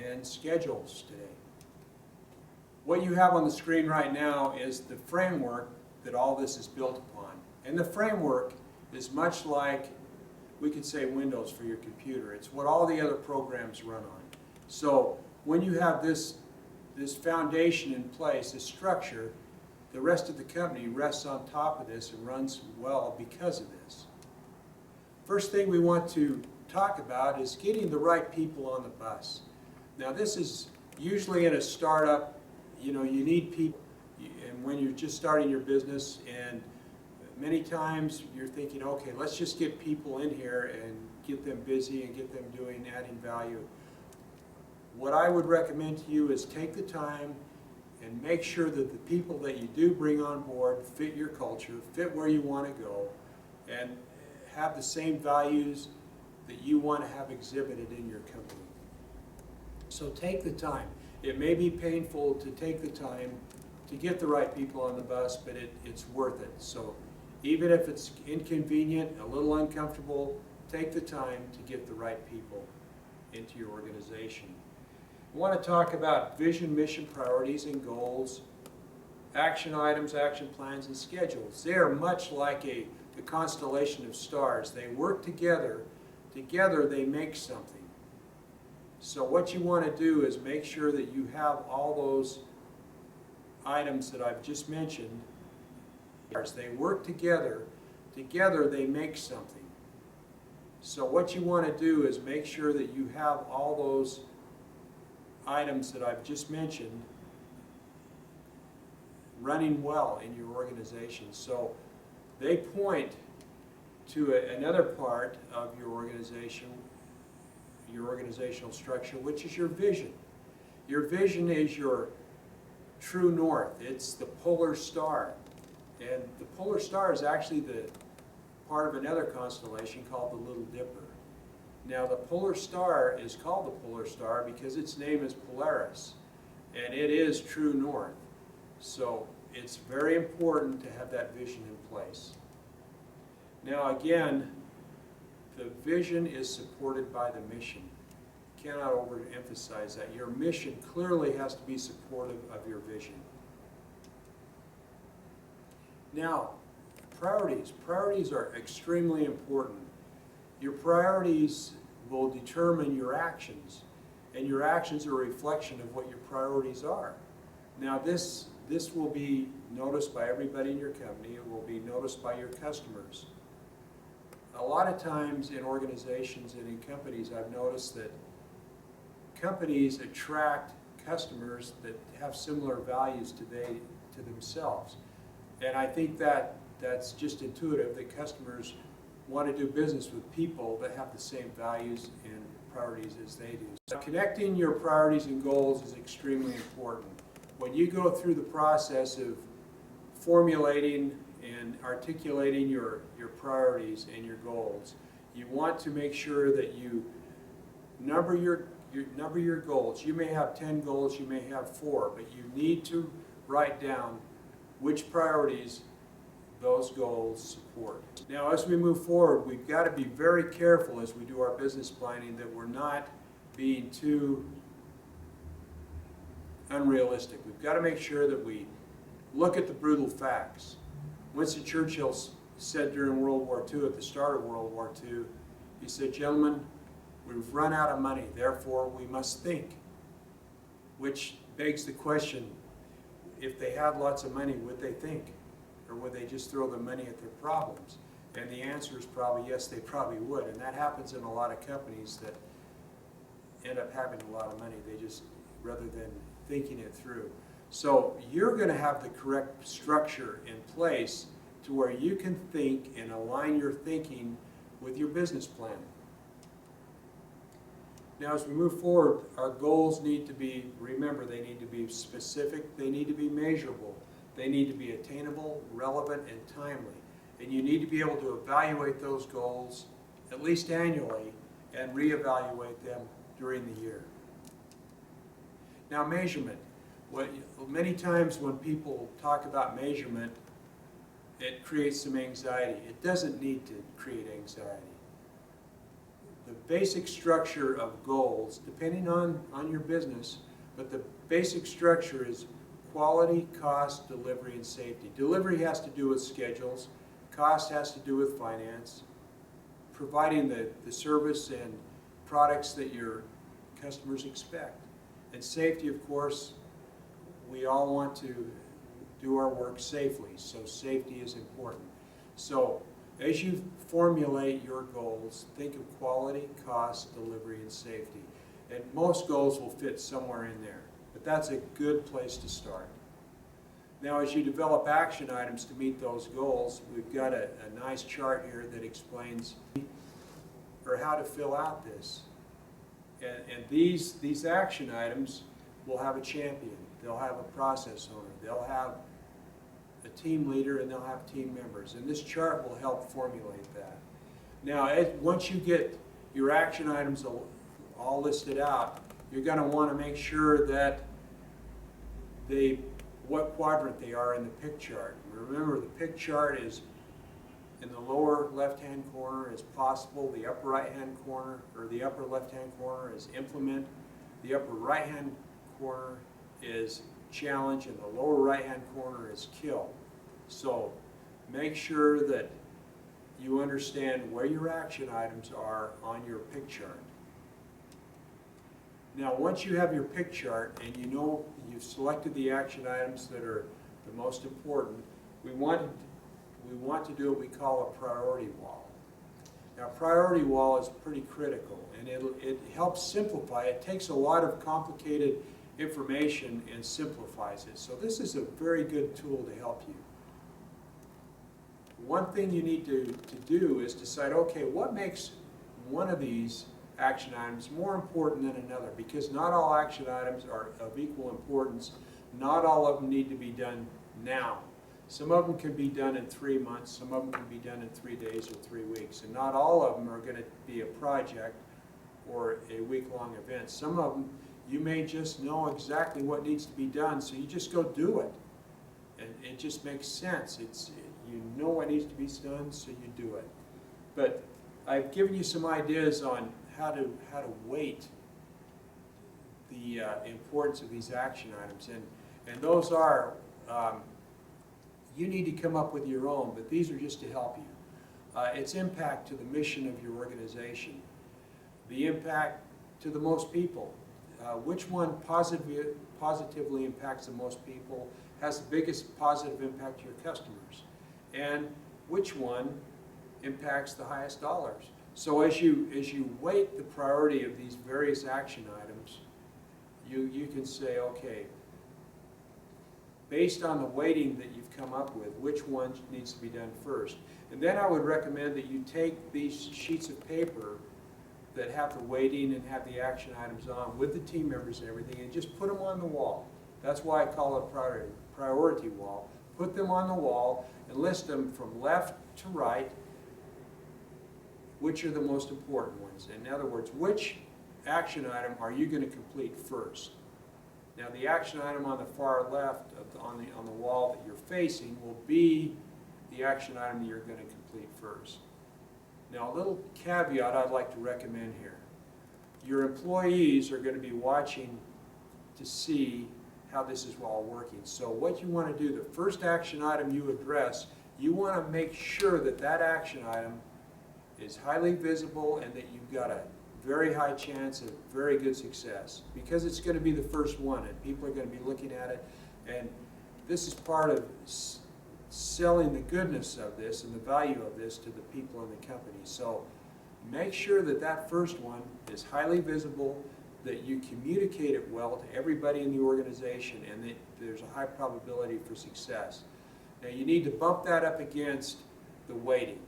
and schedules today. What you have on the screen right now is the framework that all this is built upon. And the framework is much like, we could say, Windows for your computer. It's what all the other programs run on. So when you have this foundation in place, this structure, the rest of the company rests on top of this and runs well because of this. First thing we want to talk about is getting the right people on the bus. Now this is usually in a startup, you need people, and when you're just starting your business, and many times you're thinking, okay, let's just get people in here and get them busy and get them adding value. What I would recommend to you is take the time and make sure that the people that you do bring on board fit your culture, fit where you want to go, and have the same values that you want to have exhibited in your company. So take the time. It may be painful to take the time to get the right people on the bus, but it's worth it. So even if it's inconvenient, a little uncomfortable, take the time to get the right people into your organization. I want to talk about vision, mission, priorities, and goals, action items, action plans, and schedules. They are much like the constellation of stars. They work together. Together they make something. So what you want to do is make sure that you have all those items that I've just mentioned. They work together. Together they make something. So what you want to do is make sure that you have all those items that I've just mentioned running well in your organization. So they point to another part of your organization, your organizational structure, which is your vision. Your vision is your true north. It's the polar star. And the polar star is actually the part of another constellation called the Little Dipper. Now the polar star is called the polar star because its name is Polaris, and it is true north. So it's very important to have that vision in place. Now again, the vision is supported by the mission. Cannot overemphasize that. Your mission clearly has to be supportive of your vision. Now, priorities. Priorities are extremely important. Your priorities will determine your actions, and your actions are a reflection of what your priorities are. Now this will be noticed by everybody in your company. It will be noticed by your customers. A lot of times in organizations and in companies, I've noticed that companies attract customers that have similar values to themselves. And I think that's just intuitive, that customers want to do business with people that have the same values and priorities as they do. So connecting your priorities and goals is extremely important. When you go through the process of formulating and articulating your priorities and your goals, you want to make sure that you number your goals. You may have 10 goals, you may have 4, but you need to write down which priorities those goals support. Now as we move forward, we've got to be very careful as we do our business planning that we're not being too unrealistic. We've got to make sure that we look at the brutal facts. Winston Churchill said during World War II, at the start of World War II, he said, "Gentlemen, we've run out of money, therefore we must think." Which begs the question, if they had lots of money, would they think? Or would they just throw the money at their problems? And the answer is probably yes, they probably would. And that happens in a lot of companies that end up having a lot of money. They just, rather than thinking it through. So you're going to have the correct structure in place to where you can think and align your thinking with your business plan. Now as we move forward, our goals need to be, remember, they need to be specific, they need to be measurable, they need to be attainable, relevant, and timely. And you need to be able to evaluate those goals at least annually and reevaluate them during the year. Now measurement. Many times when people talk about measurement, it creates some anxiety. It doesn't need to create anxiety. the basic structure of goals, depending on your business, but the basic structure is quality, cost, delivery, and safety. Delivery has to do with schedules. Cost has to do with finance. Providing the service and products that your customers expect. And safety, of course, we all want to do our work safely, so safety is important. So as you formulate your goals, think of quality, cost, delivery, and safety. And most goals will fit somewhere in there, but that's a good place to start. Now, as you develop action items to meet those goals, we've got a nice chart here that explains or how to fill out this. And these action items will have a champion, they'll have a process owner, they'll have a team leader, and they'll have team members. And this chart will help formulate that. Now, once you get your action items all listed out, you're going to want to make sure that what quadrant they are in the pick chart. Remember, the pick chart is in the lower left-hand corner is possible, the upper right-hand corner, or the upper left-hand corner is implement, the upper right-hand corner is challenge, and the lower right-hand corner is kill. So make sure that you understand where your action items are on your pick chart. Now, once you have your pick chart and you know you've selected the action items that are the most important, we want to do what we call a priority wall. Now, priority wall is pretty critical, and it helps simplify. It takes a lot of complicated information and simplifies it. So this is a very good tool to help you. One thing you need to do is decide, okay, what makes one of these action items more important than another? Because not all action items are of equal importance. Not all of them need to be done now. Some of them can be done in 3 months, some of them can be done in 3 days or 3 weeks, and not all of them are going to be a project or a week-long event. Some of them, you may just know exactly what needs to be done, so you just go do it. And it just makes sense. You know what needs to be done, so you do it. But I've given you some ideas on how to weight the importance of these action items, and those are you need to come up with your own, but these are just to help you. Its impact to the mission of your organization, the impact to the most people, which one positively impacts the most people, has the biggest positive impact to your customers, and which one impacts the highest dollars. So as you weight the priority of these various action items, you can say, okay, based on the weighting that you've come up with, which one needs to be done first. And then I would recommend that you take these sheets of paper that have the weighting and have the action items on with the team members and everything, and just put them on the wall. That's why I call it a priority wall. Put them on the wall and list them from left to right, which are the most important ones. In other words, which action item are you going to complete first? Now, the action item on the far left on the wall that you're facing will be the action item that you're going to complete first. Now, a little caveat I'd like to recommend here. Your employees are going to be watching to see how this is all working. So what you want to do, the first action item you address, you want to make sure that that action item is highly visible and that you've got a very high chance of very good success, because it's going to be the first one and people are going to be looking at it, and this is part of selling the goodness of this and the value of this to the people in the company. So make sure that that first one is highly visible, that you communicate it well to everybody in the organization, and that there's a high probability for success. Now, you need to bump that up against the weighting,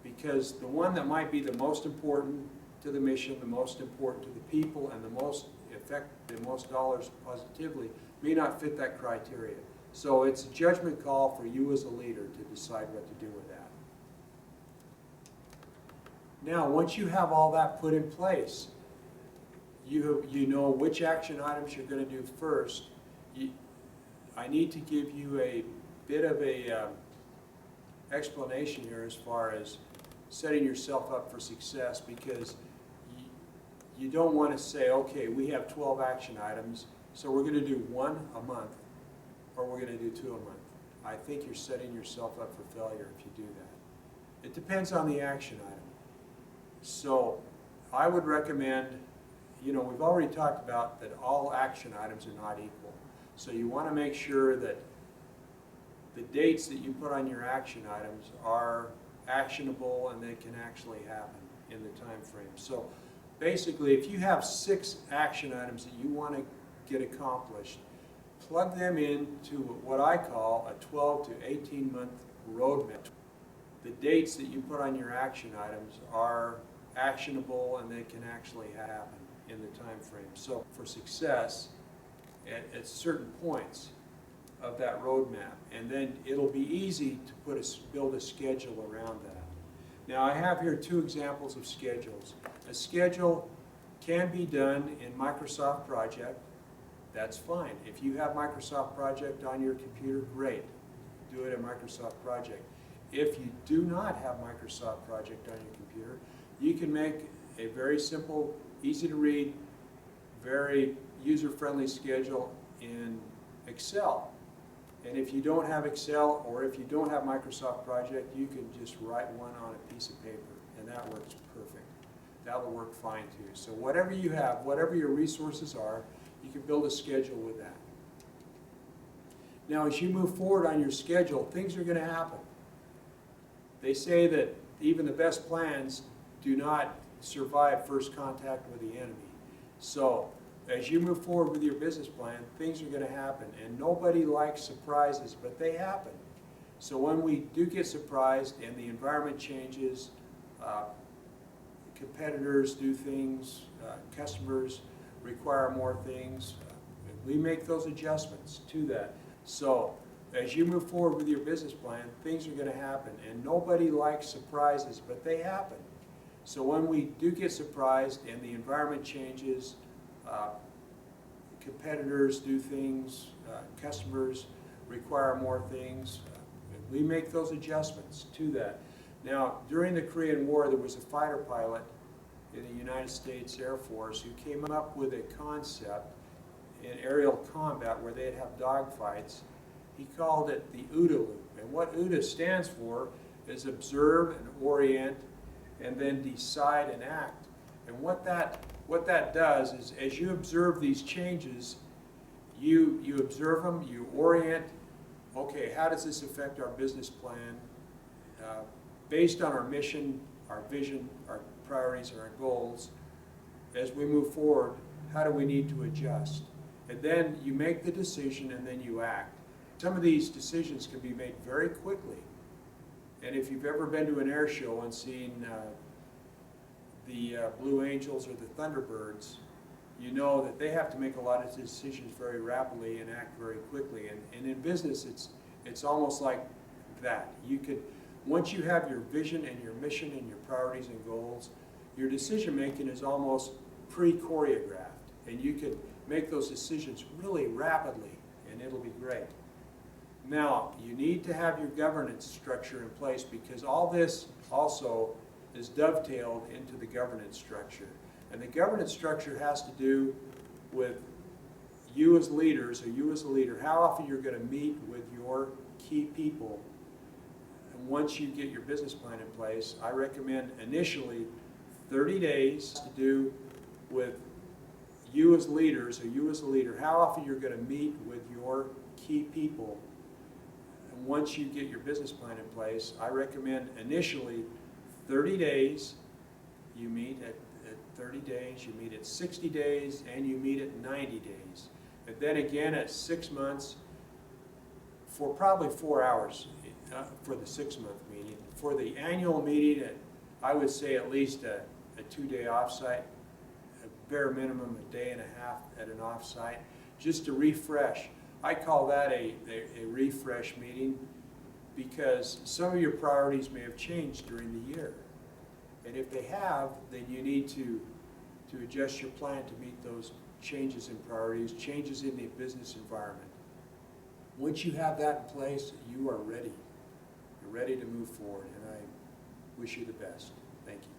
because the one that might be the most important to the mission, the most important to the people, and the most dollars positively may not fit that criteria. So it's a judgment call for you as a leader to decide what to do with that. Now, once you have all that put in place, you know which action items you're going to do first. I need to give you a bit of a explanation here as far as setting yourself up for success, because you don't want to say, okay, we have 12 action items, so we're going to do one a month, or we're going to do 2 a month. I think you're setting yourself up for failure if you do that. It depends on the action item. So I would recommend, we've already talked about that all action items are not equal. So you want to make sure that the dates that you put on your action items are actionable and they can actually happen in the time frame. So basically, if you have 6 action items that you want to get accomplished, plug them into what I call a 12 to 18 month roadmap. The dates that you put on your action items are actionable and they can actually happen in the time frame. So for success at certain points of that roadmap, and then it'll be easy to build a schedule around that. Now I have here 2 examples of schedules. A schedule can be done in Microsoft Project. That's fine. If you have Microsoft Project on your computer, great. Do it in Microsoft Project. If you do not have Microsoft Project on your computer, you can make a very simple, easy to read, very user-friendly schedule in Excel. And if you don't have Excel, or if you don't have Microsoft Project, you can just write one on a piece of paper, and that works perfect. That will work fine too. So whatever you have, whatever your resources are, you can build a schedule with that. Now as you move forward on your schedule, things are going to happen. They say that even the best plans do not survive first contact with the enemy. So as you move forward with your business plan, things are going to happen, and nobody likes surprises, but they happen. So when we do get surprised and the environment changes, competitors do things, customers require more things, we make those adjustments to that. So as you move forward with your business plan, things are going to happen, and nobody likes surprises, but they happen. So when we do get surprised and the environment changes, competitors do things, customers require more things, we make those adjustments to that. Now, during the Korean War, there was a fighter pilot in the United States Air Force who came up with a concept in aerial combat where they'd have dogfights. He called it the OODA loop. And what OODA stands for is observe and orient and then decide and act. And what that does is, as you observe these changes, you observe them, you orient, okay, how does this affect our business plan? Based on our mission, our vision, our priorities, and our goals, as we move forward, how do we need to adjust? And then you make the decision and then you act. Some of these decisions can be made very quickly. And if you've ever been to an air show and seen the Blue Angels or the Thunderbirds, you know that they have to make a lot of decisions very rapidly and act very quickly. And in business, it's almost like that. You could, once you have your vision and your mission and your priorities and goals, your decision making is almost pre-choreographed, and you can make those decisions really rapidly, and it'll be great. Now, you need to have your governance structure in place, because all this also is dovetailed into the governance structure. And the governance structure has to do with you as leaders, or you as a leader, how often you're going to meet with your key people. And once you get your business plan in place, I recommend initially 30 days to do with you as leaders, or you as a leader, how often you're going to meet with your key people. And once you get your business plan in place, I recommend initially 30 days, you meet at 30 days, you meet at 60 days, and you meet at 90 days. And then again at 6 months for probably 4 hours for the 6-month meeting. For the annual meeting, I would say at least a 2-day offsite, a bare minimum a day and a half at an offsite, just to refresh. I call that a refresh meeting, because some of your priorities may have changed during the year. And if they have, then you need to adjust your plan to meet those changes in priorities, changes in the business environment. Once you have that in place, you are ready. You're ready to move forward, and I wish you the best. Thank you.